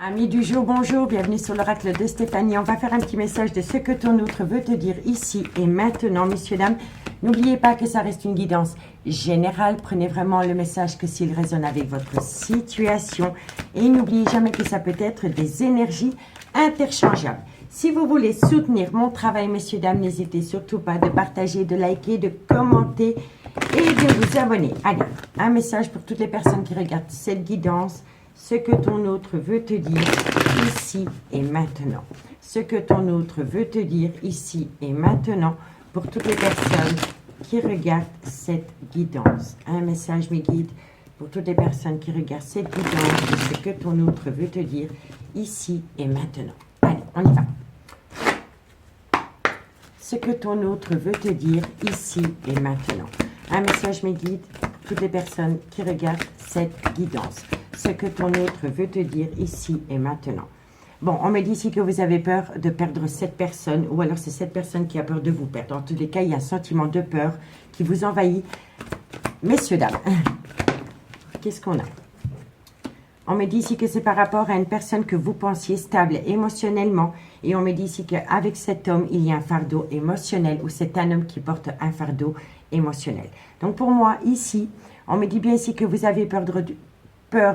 Amis du jour, bonjour, bienvenue sur l'oracle de Stéphanie. On va faire un petit message de ce que ton autre veut te dire ici et maintenant, messieurs, dames. N'oubliez pas que ça reste une guidance générale. Prenez vraiment le message que s'il résonne avec votre situation. Et n'oubliez jamais que ça peut être des énergies interchangeables. Si vous voulez soutenir mon travail, messieurs, dames, n'hésitez surtout pas de partager, de liker, de commenter et de vous abonner. Allez, un message pour toutes les personnes qui regardent cette guidance. Ce que ton autre veut te dire ici et maintenant. Ce que ton autre veut te dire ici et maintenant pour toutes les personnes qui regardent cette guidance. Un message, mes guides, pour toutes les personnes qui regardent cette guidance. Ce que ton autre veut te dire ici et maintenant. Allez, on y va. Ce que ton autre veut te dire ici et maintenant. Un message, mes guides, pour toutes les personnes qui regardent cette guidance. Ce que ton autre veut te dire ici et maintenant. Bon, on me dit ici que vous avez peur de perdre cette personne, ou alors c'est cette personne qui a peur de vous perdre. En tous les cas, il y a un sentiment de peur qui vous envahit. Messieurs, dames, qu'est-ce qu'on a? On me dit ici que c'est par rapport à une personne que vous pensiez stable émotionnellement. Et on me dit ici qu'avec cet homme, il y a un fardeau émotionnel, ou c'est un homme qui porte un fardeau émotionnel. Donc pour moi, ici, on me dit bien ici que vous avez peur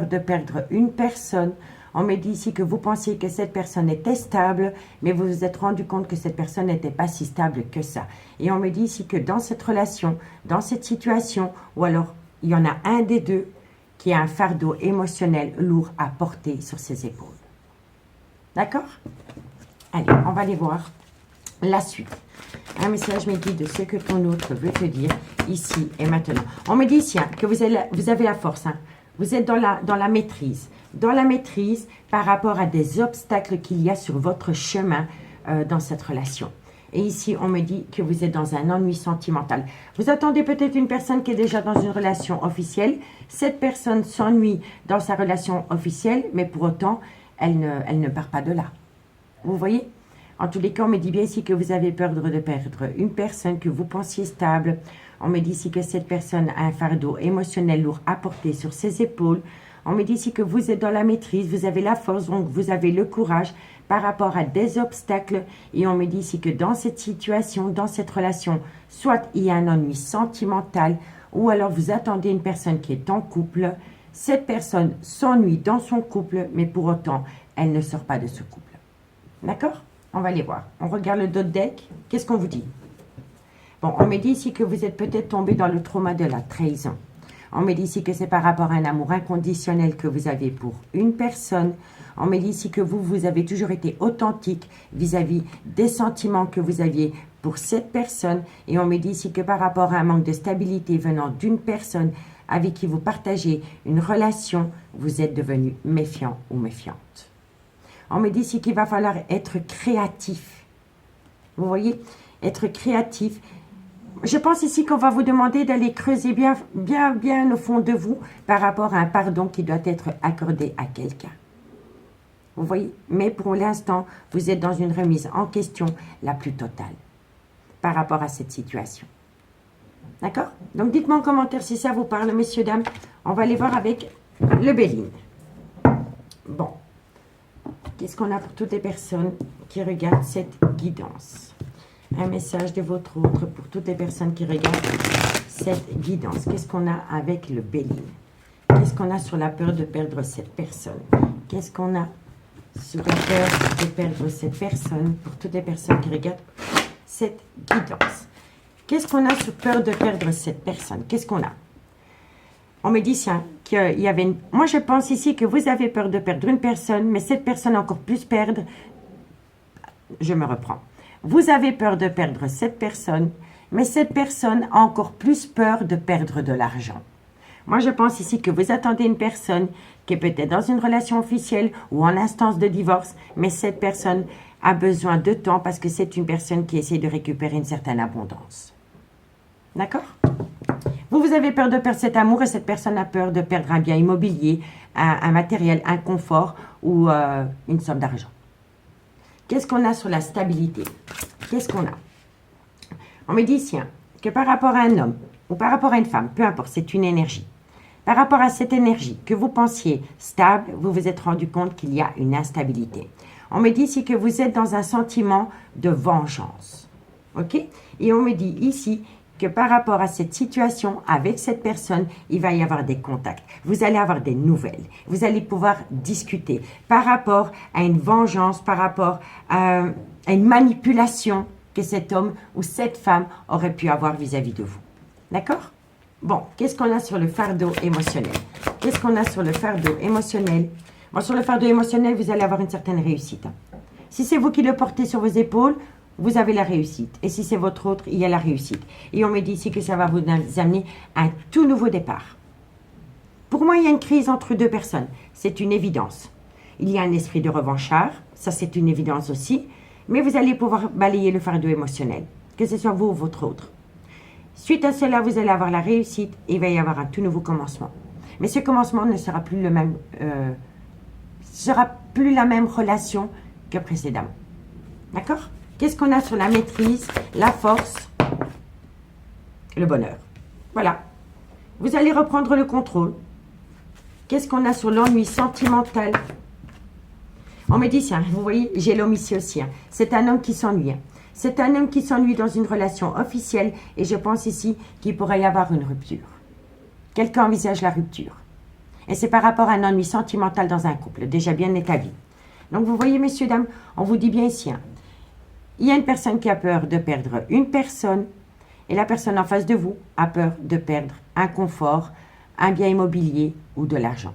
de perdre une personne. On me dit ici que vous pensiez que cette personne était stable, mais vous vous êtes rendu compte que cette personne n'était pas si stable que ça. Et on me dit ici que dans cette relation, dans cette situation, ou alors il y en a un des deux qui a un fardeau émotionnel lourd à porter sur ses épaules. D'accord? Allez, on va aller voir la suite. Un message me dit de ce que ton autre veut te dire ici et maintenant. On me dit ici que vous avez la force, vous êtes dans la maîtrise. Dans la maîtrise par rapport à des obstacles qu'il y a sur votre chemin dans cette relation. Et ici, on me dit que vous êtes dans un ennui sentimental. Vous attendez peut-être une personne qui est déjà dans une relation officielle. Cette personne s'ennuie dans sa relation officielle, mais pour autant, elle ne part pas de là. Vous voyez? En tous les cas, on me dit bien ici que vous avez peur de perdre une personne que vous pensiez stable. On me dit ici que cette personne a un fardeau émotionnel lourd à porter sur ses épaules. On me dit ici que vous êtes dans la maîtrise, vous avez la force, donc vous avez le courage par rapport à des obstacles. Et on me dit ici que dans cette situation, dans cette relation, soit il y a un ennui sentimental, ou alors vous attendez une personne qui est en couple. Cette personne s'ennuie dans son couple, mais pour autant, elle ne sort pas de ce couple. D'accord? On va aller voir. On regarde le dos de deck. Qu'est-ce qu'on vous dit? Bon, on me dit ici que vous êtes peut-être tombé dans le trauma de la trahison. On me dit ici que c'est par rapport à un amour inconditionnel que vous avez pour une personne. On me dit ici que vous avez toujours été authentique vis-à-vis des sentiments que vous aviez pour cette personne. Et on me dit ici que par rapport à un manque de stabilité venant d'une personne avec qui vous partagez une relation, vous êtes devenu méfiant ou méfiante. On me dit ici qu'il va falloir être créatif. Vous voyez, être créatif. Je pense ici qu'on va vous demander d'aller creuser bien au fond de vous par rapport à un pardon qui doit être accordé à quelqu'un. Vous voyez? Mais pour l'instant, vous êtes dans une remise en question la plus totale par rapport à cette situation. D'accord? Donc, dites-moi en commentaire si ça vous parle, messieurs, dames. On va aller voir avec le Béline. Bon. Qu'est-ce qu'on a pour toutes les personnes qui regardent cette guidance? Un message de votre autre pour toutes les personnes qui regardent cette guidance. Qu'est-ce qu'on a avec le Béline? Qu'est-ce qu'on a sur la peur de perdre cette personne? Qu'est-ce qu'on a sur la peur de perdre cette personne pour toutes les personnes qui regardent cette guidance? Qu'est-ce qu'on a sur peur de perdre cette personne? Qu'est-ce qu'on a? On me dit qu'il y avait une... Moi, je pense ici que vous avez peur de perdre une personne, mais cette personne a encore plus perdre... Je me reprends. Vous avez peur de perdre cette personne, mais cette personne a encore plus peur de perdre de l'argent. Moi, je pense ici que vous attendez une personne qui est peut-être dans une relation officielle ou en instance de divorce, mais cette personne a besoin de temps parce que c'est une personne qui essaie de récupérer une certaine abondance. D'accord? Vous avez peur de perdre cet amour et cette personne a peur de perdre un bien immobilier, un matériel, un confort ou une somme d'argent. Qu'est-ce qu'on a sur la stabilité? Qu'est-ce qu'on a? On me dit ici que par rapport à un homme ou par rapport à une femme, peu importe, c'est une énergie. Par rapport à cette énergie que vous pensiez stable, vous vous êtes rendu compte qu'il y a une instabilité. On me dit ici que vous êtes dans un sentiment de vengeance. OK? Et on me dit ici que par rapport à cette situation, avec cette personne, il va y avoir des contacts. Vous allez avoir des nouvelles. Vous allez pouvoir discuter par rapport à une vengeance, par rapport à une manipulation que cet homme ou cette femme aurait pu avoir vis-à-vis de vous. D'accord? Bon, qu'est-ce qu'on a sur le fardeau émotionnel? Qu'est-ce qu'on a sur le fardeau émotionnel? Bon, sur le fardeau émotionnel, vous allez avoir une certaine réussite. Si c'est vous qui le portez sur vos épaules, vous avez la réussite. Et si c'est votre autre, il y a la réussite. Et on me dit ici que ça va vous amener à un tout nouveau départ. Pour moi, il y a une crise entre deux personnes. C'est une évidence. Il y a un esprit de revanchard. Ça, c'est une évidence aussi. Mais vous allez pouvoir balayer le fardeau émotionnel, que ce soit vous ou votre autre. Suite à cela, vous allez avoir la réussite et il va y avoir un tout nouveau commencement. Mais ce commencement ne sera plus le même, sera plus la même relation que précédemment. D'accord? Qu'est-ce qu'on a sur la maîtrise, la force, le bonheur? Voilà. Vous allez reprendre le contrôle. Qu'est-ce qu'on a sur l'ennui sentimental? On me dit, tiens, vous voyez, j'ai l'homme ici aussi. C'est un homme qui s'ennuie. C'est un homme qui s'ennuie dans une relation officielle et je pense ici qu'il pourrait y avoir une rupture. Quelqu'un envisage la rupture. Et c'est par rapport à un ennui sentimental dans un couple, déjà bien établi. Donc vous voyez, messieurs, dames, on vous dit bien ici, il y a une personne qui a peur de perdre une personne et la personne en face de vous a peur de perdre un confort, un bien immobilier ou de l'argent.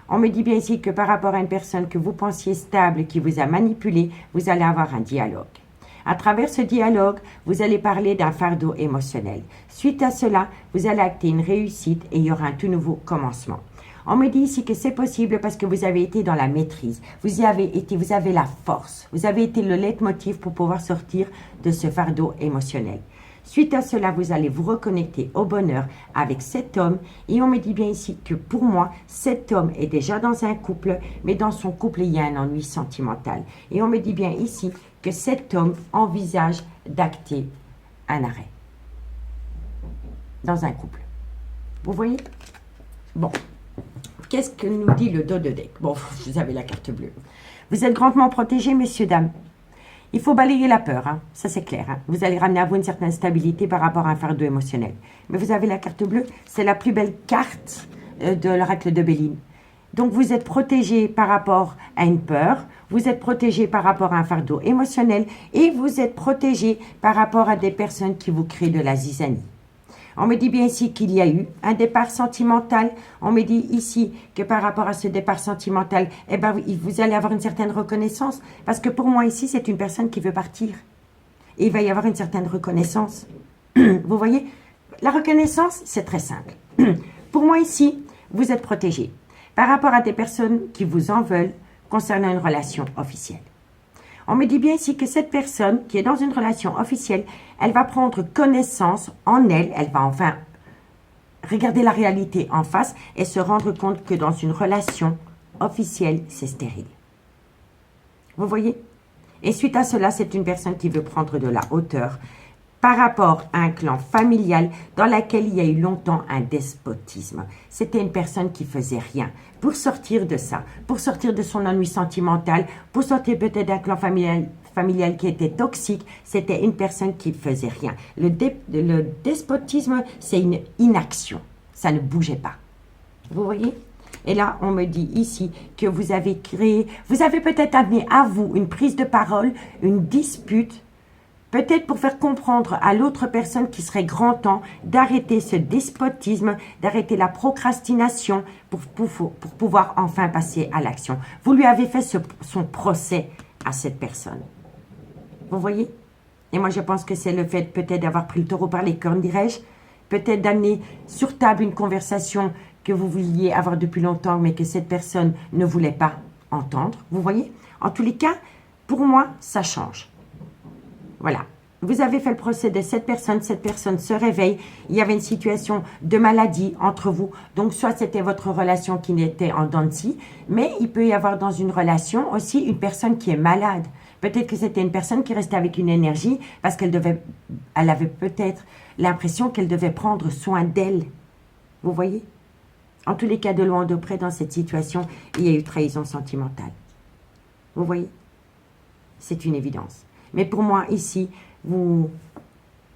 On me dit bien ici que par rapport à une personne que vous pensiez stable, qui vous a manipulé, vous allez avoir un dialogue. À travers ce dialogue, vous allez parler d'un fardeau émotionnel. Suite à cela, vous allez acter une réussite et il y aura un tout nouveau commencement. On me dit ici que c'est possible parce que vous avez été dans la maîtrise. Vous y avez été, vous avez la force. Vous avez été le leitmotiv pour pouvoir sortir de ce fardeau émotionnel. Suite à cela, vous allez vous reconnecter au bonheur avec cet homme. Et on me dit bien ici que pour moi, cet homme est déjà dans un couple, mais dans son couple, il y a un ennui sentimental. Et on me dit bien ici que cet homme envisage d'acter un arrêt dans un couple. Vous voyez? Bon. Qu'est-ce que nous dit le dos de deck? Bon, vous avez la carte bleue. Vous êtes grandement protégés, messieurs, dames. Il faut balayer la peur, hein. Ça c'est clair. Hein. Vous allez ramener à vous une certaine stabilité par rapport à un fardeau émotionnel. Mais vous avez la carte bleue, c'est la plus belle carte de l'oracle de Béline. Donc vous êtes protégé par rapport à une peur, vous êtes protégé par rapport à un fardeau émotionnel et vous êtes protégé par rapport à des personnes qui vous créent de la zizanie. On me dit bien ici qu'il y a eu un départ sentimental. On me dit ici que par rapport à ce départ sentimental, eh ben, vous allez avoir une certaine reconnaissance. Parce que pour moi ici, c'est une personne qui veut partir. Et il va y avoir une certaine reconnaissance. Vous voyez? La reconnaissance, c'est très simple. Pour moi ici, vous êtes protégé par rapport à des personnes qui vous en veulent concernant une relation officielle. On me dit bien ici que cette personne qui est dans une relation officielle, elle va prendre connaissance en elle, elle va enfin regarder la réalité en face et se rendre compte que dans une relation officielle, c'est stérile. Vous voyez? Et suite à cela, c'est une personne qui veut prendre de la hauteur par rapport à un clan familial dans lequel il y a eu longtemps un despotisme. C'était une personne qui faisait rien. Pour sortir de ça, pour sortir de son ennui sentimental, pour sortir peut-être d'un clan familial qui était toxique, c'était une personne qui faisait rien. Le despotisme, c'est une inaction. Ça ne bougeait pas. Vous voyez? Et là, on me dit ici que vous avez créé, vous avez peut-être amené à vous une prise de parole, une dispute, peut-être pour faire comprendre à l'autre personne qu'il serait grand temps d'arrêter ce despotisme, d'arrêter la procrastination pour pouvoir enfin passer à l'action. Vous lui avez fait son procès à cette personne. Vous voyez? Et moi, je pense que c'est le fait peut-être d'avoir pris le taureau par les cornes, dirais-je. Peut-être d'amener sur table une conversation que vous vouliez avoir depuis longtemps, mais que cette personne ne voulait pas entendre. Vous voyez? En tous les cas, pour moi, ça change. Voilà, vous avez fait le procès de cette personne se réveille, il y avait une situation de maladie entre vous, donc soit c'était votre relation qui était en dents de scie, mais il peut y avoir dans une relation aussi une personne qui est malade. Peut-être que c'était une personne qui restait avec une énergie parce elle avait peut-être l'impression qu'elle devait prendre soin d'elle. Vous voyez? En tous les cas, de loin ou de près, dans cette situation, il y a eu trahison sentimentale. Vous voyez? C'est une évidence. Mais pour moi, ici, vous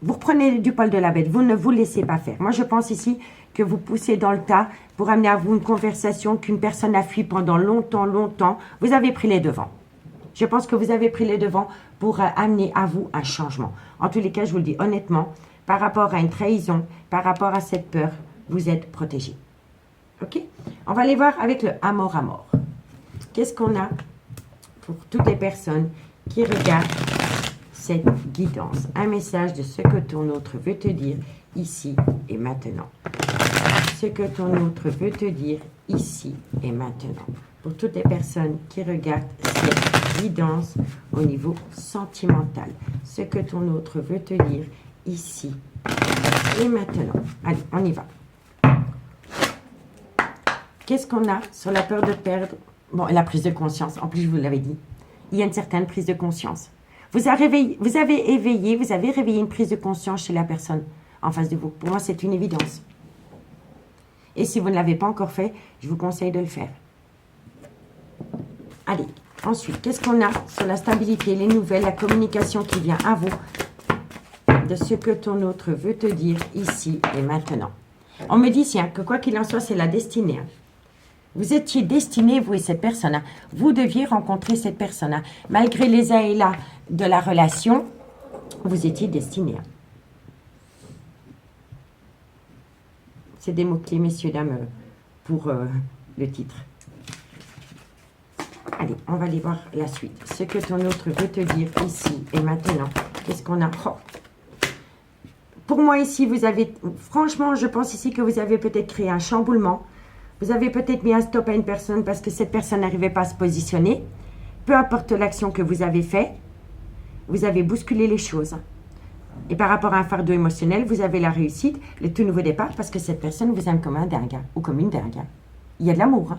reprenez du poil de la bête. Vous ne vous laissez pas faire. Moi, je pense ici que vous poussez dans le tas pour amener à vous une conversation qu'une personne a fui pendant longtemps, longtemps. Vous avez pris les devants. Je pense que vous avez pris les devants pour amener à vous un changement. En tous les cas, je vous le dis honnêtement, par rapport à une trahison, par rapport à cette peur, vous êtes protégé. Ok? On va aller voir avec le amour à mort. Qu'est-ce qu'on a pour toutes les personnes qui regardent cette guidance? Un message de ce que ton autre veut te dire ici et maintenant. Ce que ton autre veut te dire ici et maintenant. Pour toutes les personnes qui regardent cette guidance au niveau sentimental. Ce que ton autre veut te dire ici et maintenant. Allez, on y va. Qu'est-ce qu'on a sur la peur de perdre? Bon, la prise de conscience. En plus, je vous l'avais dit. Il y a une certaine prise de conscience. Vous avez réveillé une prise de conscience chez la personne en face de vous. Pour moi, c'est une évidence. Et si vous ne l'avez pas encore fait, je vous conseille de le faire. Allez, ensuite, qu'est-ce qu'on a sur la stabilité, les nouvelles, la communication qui vient à vous de ce que ton autre veut te dire ici et maintenant. On me dit ici que quoi qu'il en soit, c'est la destinée. Vous étiez destiné, vous et cette personne. Vous deviez rencontrer cette personne. Malgré les aléas de la relation, vous étiez destiné. C'est des mots-clés, messieurs, dames, pour le titre. Allez, on va aller voir la suite. Ce que ton autre veut te dire ici et maintenant. Qu'est-ce qu'on a? Oh. Pour moi, ici, vous avez... Franchement, je pense ici que vous avez peut-être créé un chamboulement. Vous avez peut-être mis un stop à une personne parce que cette personne n'arrivait pas à se positionner. Peu importe l'action que vous avez faite, vous avez bousculé les choses. Et par rapport à un fardeau émotionnel, vous avez la réussite, le tout nouveau départ, parce que cette personne vous aime comme un dingue, ou comme une dingue. Il y a de l'amour.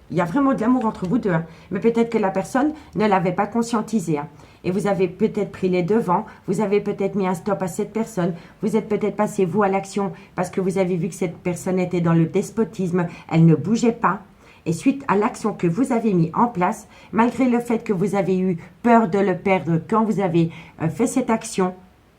Il y a vraiment de l'amour entre vous deux. Mais peut-être que la personne ne l'avait pas conscientisé. Et vous avez peut-être pris les devants, vous avez peut-être mis un stop à cette personne, vous êtes peut-être passé, vous, à l'action, parce que vous avez vu que cette personne était dans le despotisme, elle ne bougeait pas. Et suite à l'action que vous avez mis en place, malgré le fait que vous avez eu peur de le perdre quand vous avez fait cette action,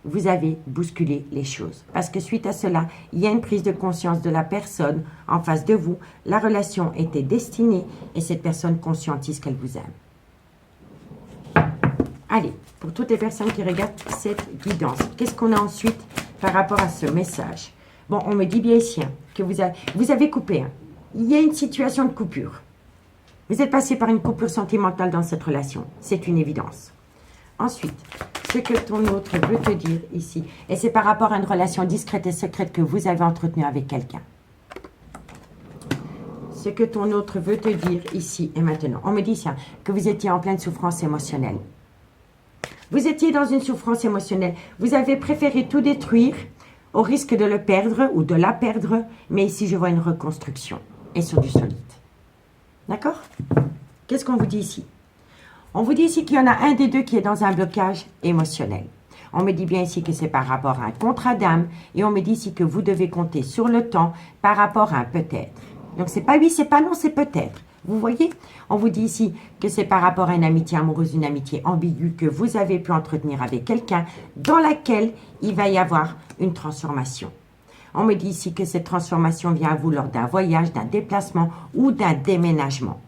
vous avez bousculé les choses. Parce que suite à cela, il y a une prise de conscience de la personne en face de vous. La relation était destinée et cette personne conscientise qu'elle vous aime. Allez, pour toutes les personnes qui regardent cette guidance, qu'est-ce qu'on a ensuite par rapport à ce message? Bon, on me dit bien ici que vous avez coupé. Il y a une situation de coupure. Vous êtes passé par une coupure sentimentale dans cette relation. C'est une évidence. Ensuite, ce que ton autre veut te dire ici, et c'est par rapport à une relation discrète et secrète que vous avez entretenue avec quelqu'un. Ce que ton autre veut te dire ici et maintenant. On me dit ici que vous étiez en pleine souffrance émotionnelle. Vous étiez dans une souffrance émotionnelle. Vous avez préféré tout détruire au risque de le perdre ou de la perdre. Mais ici, je vois une reconstruction et sur du solide. D'accord? Qu'est-ce qu'on vous dit ici? On vous dit ici qu'il y en a un des deux qui est dans un blocage émotionnel. On me dit bien ici que c'est par rapport à un contrat d'âme. Et on me dit ici que vous devez compter sur le temps par rapport à un peut-être. Donc, c'est pas oui, c'est pas non, c'est peut-être. Vous voyez? On vous dit ici que c'est par rapport à une amitié amoureuse, une amitié ambiguë que vous avez pu entretenir avec quelqu'un dans laquelle il va y avoir une transformation. On me dit ici que cette transformation vient à vous lors d'un voyage, d'un déplacement ou d'un déménagement.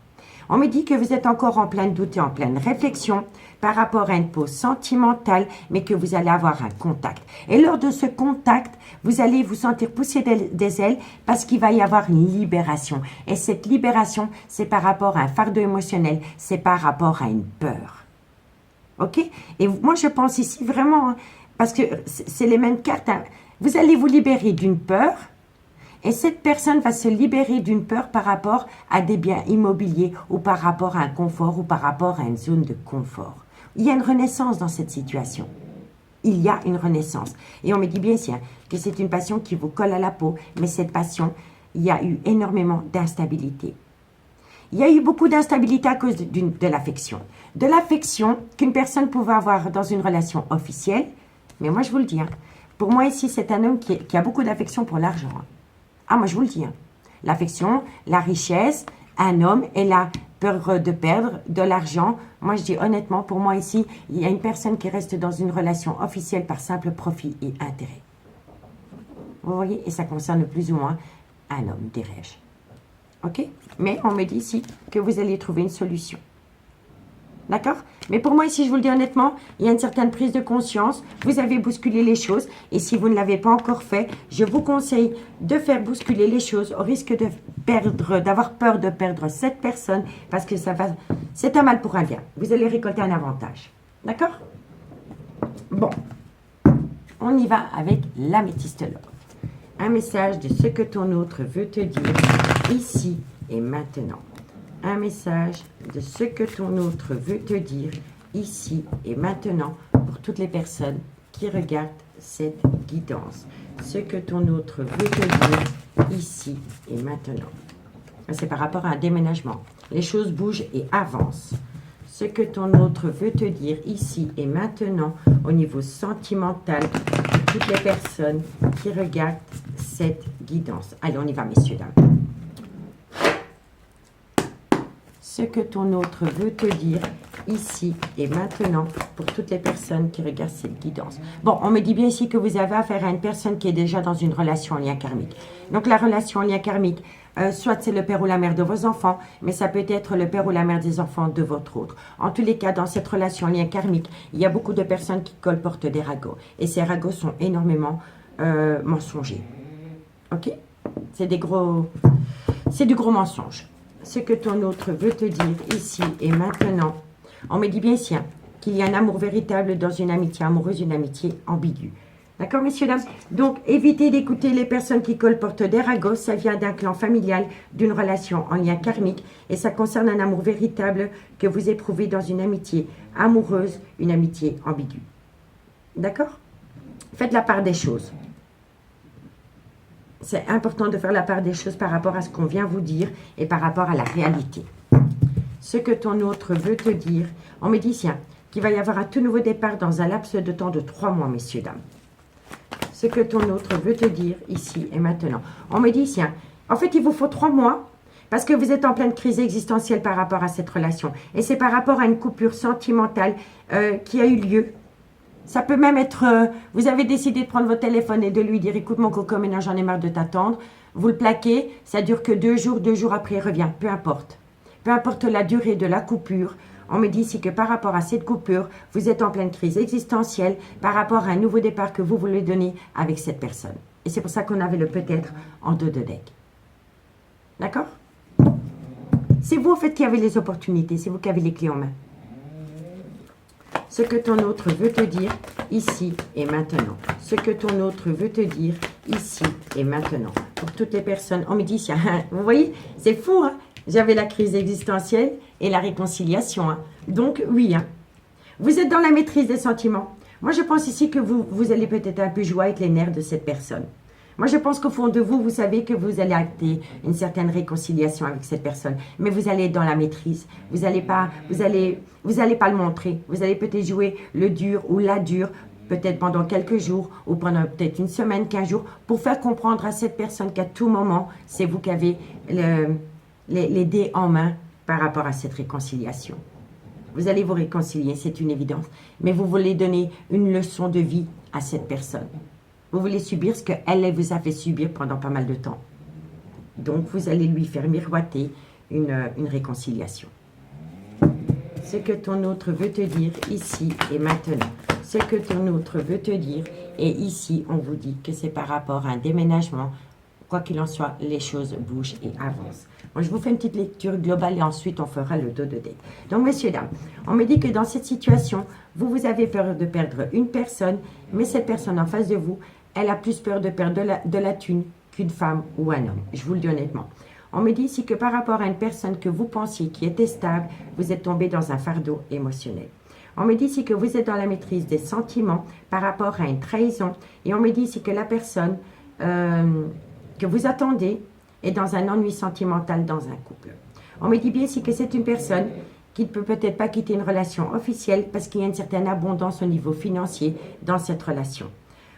On me dit que vous êtes encore en plein doute et en pleine réflexion par rapport à une pause sentimentale, mais que vous allez avoir un contact. Et lors de ce contact, vous allez vous sentir pousser des ailes parce qu'il va y avoir une libération. Et cette libération, c'est par rapport à un fardeau émotionnel, c'est par rapport à une peur. Ok? Et moi, je pense ici vraiment, parce que c'est les mêmes cartes, vous allez vous libérer d'une peur. Et cette personne va se libérer d'une peur par rapport à des biens immobiliers ou par rapport à un confort ou par rapport à une zone de confort. Il y a une renaissance dans cette situation. Il y a une renaissance. Et on me dit bien ici que c'est une passion qui vous colle à la peau, mais cette passion, il y a eu énormément d'instabilité. Il y a eu beaucoup d'instabilité à cause de l'affection. De l'affection qu'une personne pouvait avoir dans une relation officielle. Mais moi, je vous le dis, pour moi ici, c'est un homme qui a beaucoup d'affection pour l'argent. Ah, moi, je vous le dis. l'affection, la richesse, un homme et la peur de perdre de l'argent. Moi, je dis honnêtement, pour moi ici, il y a une personne qui reste dans une relation officielle par simple profit et intérêt. Vous voyez? Et ça concerne plus ou moins un homme, dirais-je. OK? Mais on me dit ici que vous allez trouver une solution. D'accord? Mais pour moi, ici, je vous le dis honnêtement, il y a une certaine prise de conscience. Vous avez bousculé les choses. Et si vous ne l'avez pas encore fait, je vous conseille de faire bousculer les choses au risque de perdre, d'avoir peur de perdre cette personne parce que c'est un mal pour un bien. Vous allez récolter un avantage. D'accord? Bon. On y va avec l'améthyste l'or. Un message de ce que ton autre veut te dire ici et maintenant. Un message de ce que ton autre veut te dire ici et maintenant pour toutes les personnes qui regardent cette guidance. Ce que ton autre veut te dire ici et maintenant. C'est par rapport à un déménagement. Les choses bougent et avancent. Ce que ton autre veut te dire ici et maintenant au niveau sentimental pour toutes les personnes qui regardent cette guidance. Allez, on y va, messieurs, dames. Ce que ton autre veut te dire ici et maintenant pour toutes les personnes qui regardent cette guidance. Bon, on me dit bien ici que vous avez affaire à une personne qui est déjà dans une relation en lien karmique. Donc, la relation en lien karmique, soit c'est le père ou la mère de vos enfants, mais ça peut être le père ou la mère des enfants de votre autre. En tous les cas, dans cette relation en lien karmique, il y a beaucoup de personnes qui colportent des ragots. Et ces ragots sont énormément mensongers. OK? C'est du gros mensonge. Ce que ton autre veut te dire ici et maintenant. On me dit bien ici qu'il y a un amour véritable dans une amitié amoureuse, une amitié ambiguë. D'accord, messieurs, dames? Donc, évitez d'écouter les personnes qui colportent des ragots. Ça vient d'un clan familial, d'une relation en lien karmique. Et ça concerne un amour véritable que vous éprouvez dans une amitié amoureuse, une amitié ambiguë. D'accord? Faites la part des choses. C'est important de faire la part des choses par rapport à ce qu'on vient vous dire et par rapport à la réalité. Ce que ton autre veut te dire, on me dit tiens, qu'il va y avoir un tout nouveau départ dans un laps de temps de 3 mois, messieurs, dames. Ce que ton autre veut te dire ici et maintenant. On me dit tiens, en fait, il vous faut 3 mois parce que vous êtes en pleine crise existentielle par rapport à cette relation. Et c'est par rapport à une coupure sentimentale qui a eu lieu. Ça peut même être, vous avez décidé de prendre votre téléphone et de lui dire, écoute mon coco, maintenant j'en ai marre de t'attendre. Vous le plaquez, ça dure que 2 jours après il revient, peu importe. Peu importe la durée de la coupure, on me dit ici que par rapport à cette coupure, vous êtes en pleine crise existentielle par rapport à un nouveau départ que vous voulez donner avec cette personne. Et c'est pour ça qu'on avait le peut-être en 2 de deck. D'accord? C'est vous en fait qui avez les opportunités, c'est vous qui avez les clés en main. Ce que ton autre veut te dire ici et maintenant. Ce que ton autre veut te dire ici et maintenant. Pour toutes les personnes, on me dit, vous voyez, c'est fou, hein? J'avais la crise existentielle et la réconciliation. Hein? Donc, oui, hein? Vous êtes dans la maîtrise des sentiments. Moi, je pense ici que vous allez peut-être un peu jouer avec les nerfs de cette personne. Moi, je pense qu'au fond de vous, vous savez que vous allez acter une certaine réconciliation avec cette personne. Mais vous allez être dans la maîtrise. Vous allez pas le montrer. Vous allez peut-être jouer le dur ou la dure, peut-être pendant quelques jours ou pendant peut-être une semaine, 15 jours, pour faire comprendre à cette personne qu'à tout moment, c'est vous qui avez les dés en main par rapport à cette réconciliation. Vous allez vous réconcilier, c'est une évidence. Mais vous voulez donner une leçon de vie à cette personne. Vous voulez subir ce qu'elle vous a fait subir pendant pas mal de temps. Donc, vous allez lui faire miroiter une réconciliation. Ce que ton autre veut te dire ici et maintenant. Ce que ton autre veut te dire. Et ici, on vous dit que c'est par rapport à un déménagement. Quoi qu'il en soit, les choses bougent et avancent. Moi, je vous fais une petite lecture globale et ensuite, on fera le dos de deck. Donc, messieurs, dames, on me dit que dans cette situation, vous avez peur de perdre une personne, mais cette personne en face de vous, elle a plus peur de perdre de la thune qu'une femme ou un homme. Je vous le dis honnêtement. On me dit ici que par rapport à une personne que vous pensiez qui était stable, vous êtes tombé dans un fardeau émotionnel. On me dit ici que vous êtes dans la maîtrise des sentiments par rapport à une trahison. Et on me dit ici que la personne que vous attendez est dans un ennui sentimental dans un couple. On me dit bien ici que c'est une personne qui ne peut peut-être pas quitter une relation officielle parce qu'il y a une certaine abondance au niveau financier dans cette relation.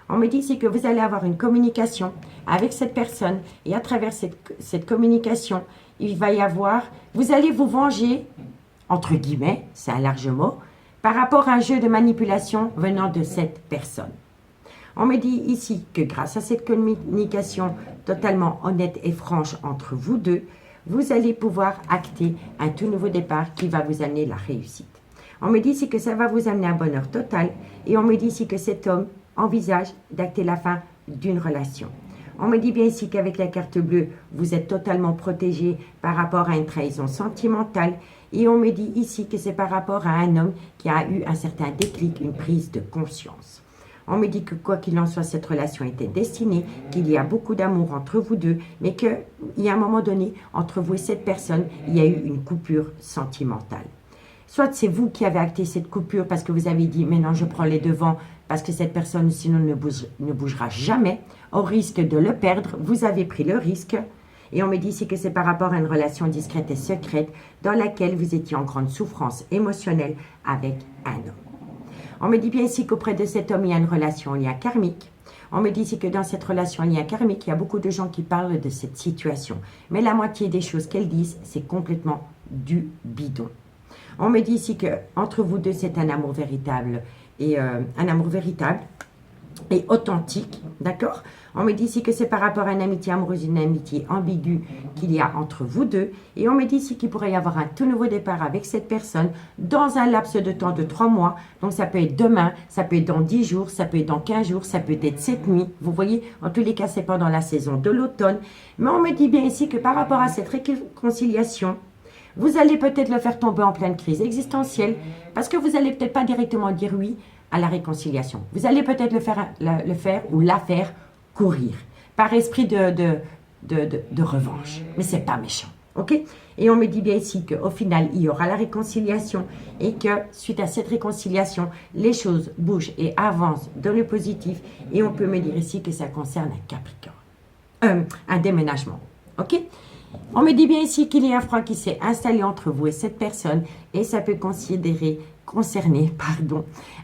On me dit ici que vous allez avoir une communication avec cette personne et à travers cette communication, il va y avoir, vous allez vous venger, entre guillemets, c'est un large mot, par rapport à un jeu de manipulation venant de cette personne. On me dit ici que grâce à cette communication totalement honnête et franche entre vous deux, vous allez pouvoir acter un tout nouveau départ qui va vous amener la réussite. On me dit ici que ça va vous amener un bonheur total et on me dit ici que cet homme envisage d'acter la fin d'une relation. On me dit bien ici qu'avec la carte bleue, vous êtes totalement protégé par rapport à une trahison sentimentale. Et on me dit ici que c'est par rapport à un homme qui a eu un certain déclic, une prise de conscience. On me dit que quoi qu'il en soit, cette relation était destinée, qu'il y a beaucoup d'amour entre vous deux, mais qu'il y a un moment donné, entre vous et cette personne, il y a eu une coupure sentimentale. Soit c'est vous qui avez acté cette coupure parce que vous avez dit « mais non, je prends les devants » parce que cette personne sinon ne bougera jamais, au risque de le perdre, vous avez pris le risque. Et on me dit ici que c'est par rapport à une relation discrète et secrète dans laquelle vous étiez en grande souffrance émotionnelle avec un homme. On me dit bien ici qu'auprès de cet homme, il y a une relation en lien karmique. On me dit ici que dans cette relation en lien karmique, il y a beaucoup de gens qui parlent de cette situation. Mais la moitié des choses qu'elles disent, c'est complètement du bidon. On me dit ici que entre vous deux, c'est un amour véritable et authentique, d'accord? On me dit ici que c'est par rapport à une amitié amoureuse, une amitié ambiguë qu'il y a entre vous deux. Et on me dit ici qu'il pourrait y avoir un tout nouveau départ avec cette personne dans un laps de temps de 3 mois. Donc ça peut être demain, ça peut être dans 10 jours, ça peut être dans 15 jours, ça peut être cette nuit. Vous voyez, en tous les cas, c'est pendant la saison de l'automne. Mais on me dit bien ici que par rapport à cette réconciliation, vous allez peut-être le faire tomber en pleine crise existentielle parce que vous n'allez peut-être pas directement dire oui à la réconciliation. Vous allez peut-être le faire ou la faire courir par esprit de revanche. Mais ce n'est pas méchant. Ok? Et on me dit bien ici qu'au final, il y aura la réconciliation et que suite à cette réconciliation, les choses bougent et avancent dans le positif. Et on peut me dire ici que ça concerne un Capricorne. Un déménagement. Ok? On me dit bien ici qu'il y a un froid qui s'est installé entre vous et cette personne et ça peut concerner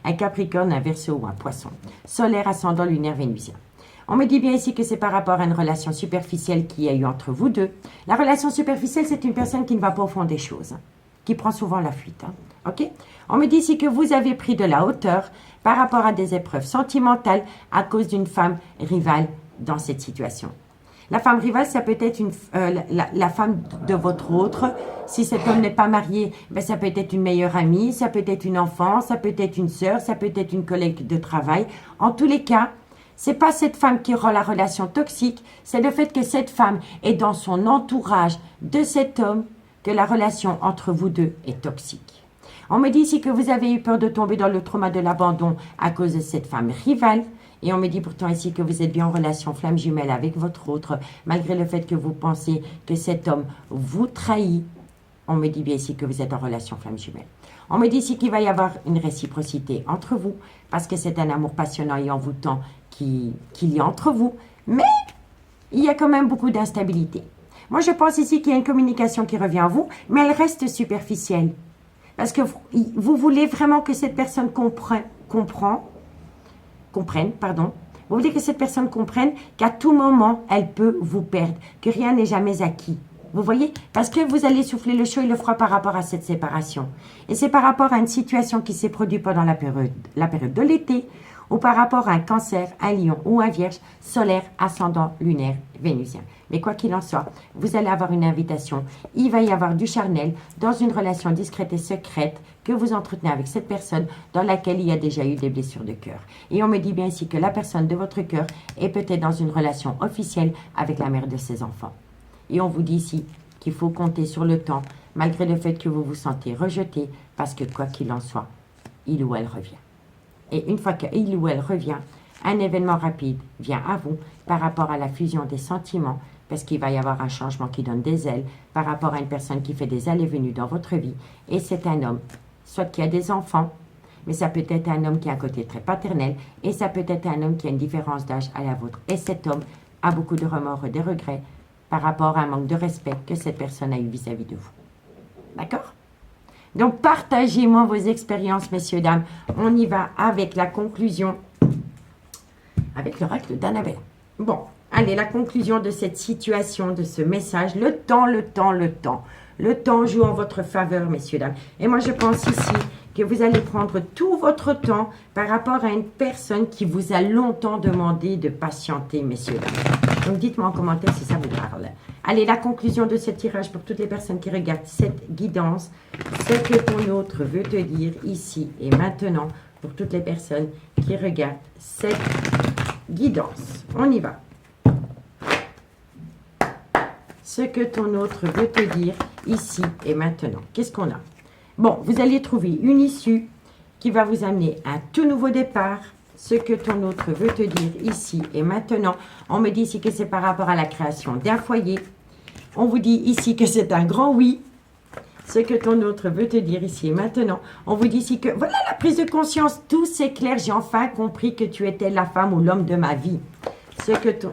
un Capricorne, un Verseau ou un Poisson. Solaire, ascendant, lunaire, vénusien. On me dit bien ici que c'est par rapport à une relation superficielle qu'il y a eu entre vous deux. La relation superficielle, c'est une personne qui ne va pas au fond des choses, qui prend souvent la fuite. Ok? On me dit ici que vous avez pris de la hauteur par rapport à des épreuves sentimentales à cause d'une femme rivale dans cette situation. La femme rivale, ça peut être la femme de votre autre. Si cet homme n'est pas marié, ben ça peut être une meilleure amie, ça peut être une enfant, ça peut être une sœur, ça peut être une collègue de travail. En tous les cas, c'est pas cette femme qui rend la relation toxique, c'est le fait que cette femme est dans son entourage de cet homme que la relation entre vous deux est toxique. On me dit ici que vous avez eu peur de tomber dans le trauma de l'abandon à cause de cette femme rivale. Et on me dit pourtant ici que vous êtes bien en relation flamme jumelle avec votre autre, malgré le fait que vous pensez que cet homme vous trahit. On me dit bien ici que vous êtes en relation flamme jumelle. On me dit ici qu'il va y avoir une réciprocité entre vous, parce que c'est un amour passionnant et envoûtant qu'il y a entre vous. Mais il y a quand même beaucoup d'instabilité. Moi, je pense ici qu'il y a une communication qui revient à vous, mais elle reste superficielle. Parce que vous voulez vraiment que cette personne comprenne. Vous voulez que cette personne comprenne qu'à tout moment, elle peut vous perdre, que rien n'est jamais acquis. Vous voyez? Parce que vous allez souffler le chaud et le froid par rapport à cette séparation. Et c'est par rapport à une situation qui s'est produite pendant la période de l'été, ou par rapport à un cancer, un lion ou un vierge, solaire, ascendant, lunaire, vénusien. Mais quoi qu'il en soit, vous allez avoir une invitation. Il va y avoir du charnel dans une relation discrète et secrète que vous entretenez avec cette personne dans laquelle il y a déjà eu des blessures de cœur. Et on me dit bien ici que la personne de votre cœur est peut-être dans une relation officielle avec la mère de ses enfants. Et on vous dit ici qu'il faut compter sur le temps, malgré le fait que vous vous sentez rejeté, parce que quoi qu'il en soit, il ou elle revient. Et une fois qu'il ou elle revient, un événement rapide vient à vous par rapport à la fusion des sentiments, parce qu'il va y avoir un changement qui donne des ailes par rapport à une personne qui fait des allées-venues dans votre vie. Et c'est un homme, soit qui a des enfants, mais ça peut être un homme qui a un côté très paternel, et ça peut être un homme qui a une différence d'âge à la vôtre. Et cet homme a beaucoup de remords et de regrets par rapport à un manque de respect que cette personne a eu vis-à-vis de vous. D'accord? Donc, partagez-moi vos expériences, messieurs, dames. On y va avec la conclusion avec l'oracle d'Annabelle. Bon, allez, la conclusion de cette situation, de ce message, le temps. Le temps joue en votre faveur, messieurs, dames. Et moi, je pense ici que vous allez prendre tout votre temps par rapport à une personne qui vous a longtemps demandé de patienter, messieurs, dames. Donc, dites-moi en commentaire si ça vous parle. Allez, la conclusion de ce tirage pour toutes les personnes qui regardent cette guidance, c'est que ton autre veut te dire ici et maintenant, pour toutes les personnes qui regardent cette guidance. On y va. Ce que ton autre veut te dire ici et maintenant. Qu'est-ce qu'on a? Bon, vous allez trouver une issue qui va vous amener à un tout nouveau départ. Ce que ton autre veut te dire ici et maintenant. On me dit ici que c'est par rapport à la création d'un foyer. On vous dit ici que c'est un grand oui. Ce que ton autre veut te dire ici et maintenant. On vous dit ici que voilà la prise de conscience. Tout s'éclaire. J'ai enfin compris que tu étais la femme ou l'homme de ma vie.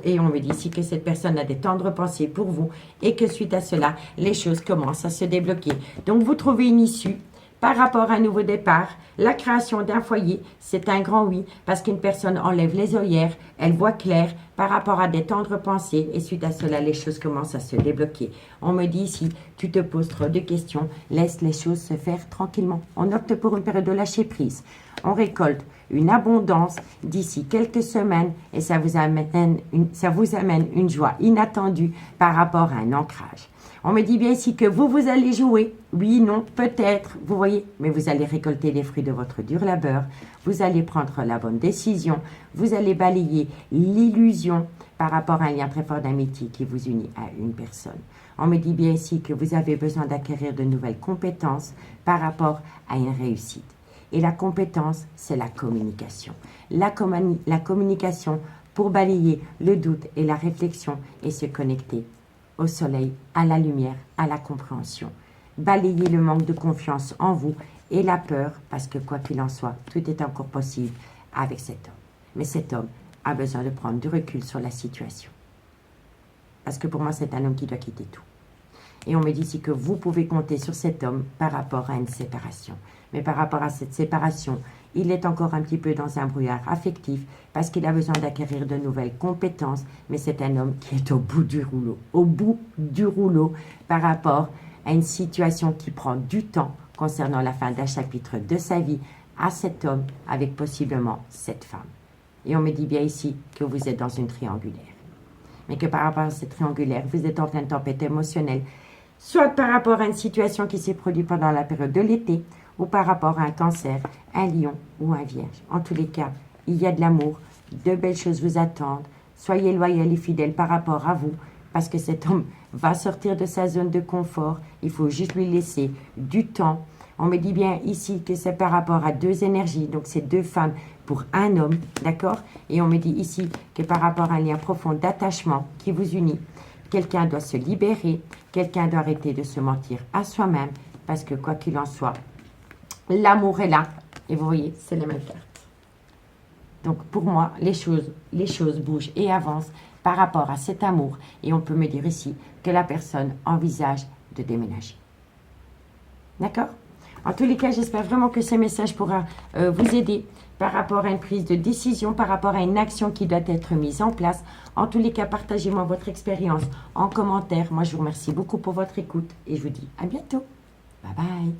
Et on me dit ici que cette personne a des tendres pensées pour vous et que suite à cela, les choses commencent à se débloquer. Donc, vous trouvez une issue par rapport à un nouveau départ. La création d'un foyer, c'est un grand oui parce qu'une personne enlève les œillères, elle voit clair par rapport à des tendres pensées et suite à cela, les choses commencent à se débloquer. On me dit ici, tu te poses trop de questions, laisse les choses se faire tranquillement. On opte pour une période de lâcher prise. On récolte une abondance d'ici quelques semaines et ça vous amène une joie inattendue par rapport à un ancrage. On me dit bien ici que vous allez jouer. Oui, non, peut-être, vous voyez, mais vous allez récolter les fruits de votre dur labeur. Vous allez prendre la bonne décision. Vous allez balayer l'illusion par rapport à un lien très fort d'amitié qui vous unit à une personne. On me dit bien ici que vous avez besoin d'acquérir de nouvelles compétences par rapport à une réussite. Et la compétence, c'est la communication. La communication pour balayer le doute et la réflexion et se connecter au soleil, à la lumière, à la compréhension. Balayer le manque de confiance en vous et la peur, parce que quoi qu'il en soit, tout est encore possible avec cet homme. Mais cet homme a besoin de prendre du recul sur la situation. Parce que pour moi, c'est un homme qui doit quitter tout. Et on me dit ici que vous pouvez compter sur cet homme par rapport à une séparation. Mais par rapport à cette séparation, il est encore un petit peu dans un brouillard affectif parce qu'il a besoin d'acquérir de nouvelles compétences. Mais c'est un homme qui est au bout du rouleau. Au bout du rouleau par rapport à une situation qui prend du temps concernant la fin d'un chapitre de sa vie à cet homme avec possiblement cette femme. Et on me dit bien ici que vous êtes dans une triangulaire. Mais que par rapport à cette triangulaire, vous êtes en pleine tempête émotionnelle, soit par rapport à une situation qui s'est produite pendant la période de l'été, ou par rapport à un cancer, un lion ou un vierge. En tous les cas, il y a de l'amour, de belles choses vous attendent. Soyez loyal et fidèle par rapport à vous, parce que cet homme va sortir de sa zone de confort. Il faut juste lui laisser du temps. On me dit bien ici que c'est par rapport à deux énergies, donc c'est deux femmes pour un homme, d'accord? Et on me dit ici que par rapport à un lien profond d'attachement qui vous unit, quelqu'un doit se libérer, quelqu'un doit arrêter de se mentir à soi-même, parce que quoi qu'il en soit, l'amour est là. Et vous voyez, c'est les mêmes cartes. Donc pour moi, les choses bougent et avancent par rapport à cet amour. Et on peut me dire ici que la personne envisage de déménager. D'accord? En tous les cas, j'espère vraiment que ce message pourra vous aider par rapport à une prise de décision, par rapport à une action qui doit être mise en place. En tous les cas, partagez-moi votre expérience en commentaire. Moi, je vous remercie beaucoup pour votre écoute et je vous dis à bientôt. Bye bye.